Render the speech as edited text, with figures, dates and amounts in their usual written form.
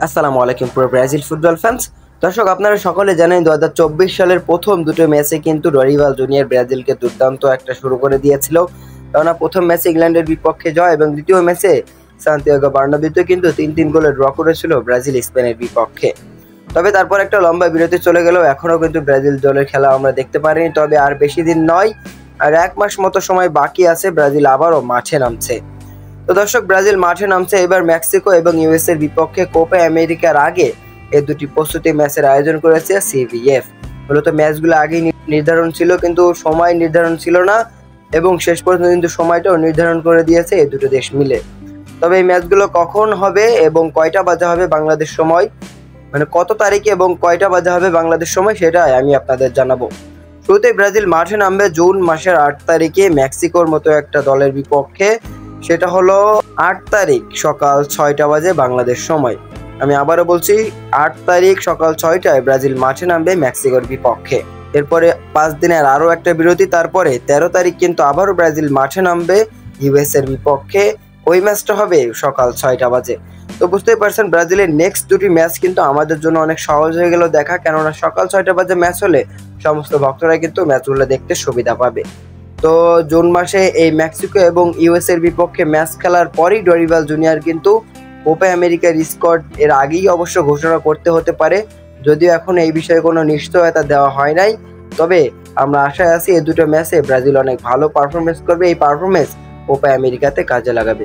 আসসালামু আলাইকুম পুরো ব্রাজিল ফুটবল ফ্যান্স। দর্শক, আপনারা সকলে জানেন 2024 সালের প্রথম দুটো ম্যাচে কিন্তু ডরিভাল জুনিয়র ব্রাজিলকে দুর্দান্ত একটা শুরু করে দিয়েছিল। কেননা প্রথম ম্যাচে ইংল্যান্ডের বিপক্ষে জয় এবং দ্বিতীয় ম্যাচে সান্তিয়াগো বার্নাব্যুতে কিন্তু 3-3 গোলে ড্র করেছিল ব্রাজিল স্পেনের বিপক্ষে। তবে তারপর একটা লম্বা বিরতি চলে গেলেও এখনও কিন্তু ব্রাজিল দলের খেলা আমরা দেখতে পারিনি। তবে আর বেশি দিন নয়, আর 1 মাস মতো সময় বাকি আছে, ব্রাজিল আবারও মাঠে নামছে। তো দর্শক, ব্রাজিল মাঠে নামছে এবার মেক্সিকো এবং ইউএস এর বিপক্ষে কোপা আমেরিকার আগে এই দুটি প্রস্তুতি ম্যাচের আয়োজন করেছে সিবিএফ। মূলত ম্যাচগুলো আগেই নির্ধারণ ছিল, কিন্তু সময় নির্ধারণ ছিল না এবং শেষ পর্যন্ত কিন্তু সময়টাও নির্ধারণ করে দিয়েছে এই দুটো দেশ মিলে। তবে এই ম্যাচগুলো কখন হবে এবং কয়টা বাজে হবে বাংলাদেশ সময়, মানে কত তারিখে এবং কয়টা বাজে হবে বাংলাদেশ সময়, সেটাই আমি আপনাদের জানাবো। শুরুতেই ব্রাজিল মাঠে নামবে জুন মাসের 8 তারিখে মেক্সিকোর মতো একটা দলের বিপক্ষে। সেটা হলো 8 তারিখ সকাল 6টা বাজে বাংলাদেশ সময়। আমি আবারও বলছি, 8 তারিখ সকাল 6টায় ব্রাজিল মাঠে নামবে মেক্সিকোর বিপক্ষে। এরপরে 5 দিনের আরও একটা বিরতি, তারপরে 13 তারিখ কিন্তু আবারও ব্রাজিল মাঠে নামবে ইউএস এর বিপক্ষে। ওই ম্যাচটা হবে সকাল 6টা বাজে। তো বুঝতেই পারছেন, ব্রাজিলের নেক্সট দুটি ম্যাচ কিন্তু আমাদের জন্য অনেক সহজ হয়ে গেল দেখা, কেননা সকাল 6টা বাজে ম্যাচ হলে সমস্ত ভক্তরা কিন্তু ম্যাচগুলো দেখতে সুবিধা পাবে। তো জুন মাসে এই মেক্সিকো এবং ইউএস এর বিপক্ষে ম্যাচ খেলার পরেই ডরিভাল জুনিয়র কিন্তু কোপা আমেরিকার স্কোয়াড এর আগেই অবশ্য ঘোষণা করতে হতে পারে, যদিও এখন এই বিষয়ে কোনো নিশ্চয়তা দেওয়া হয় নাই। তবে আমরা আশায় আছি এই দুটো ম্যাচে ব্রাজিল অনেক ভালো পারফরমেন্স করবে, এই পারফরমেন্স কোপা আমেরিকাতে কাজে লাগাবে।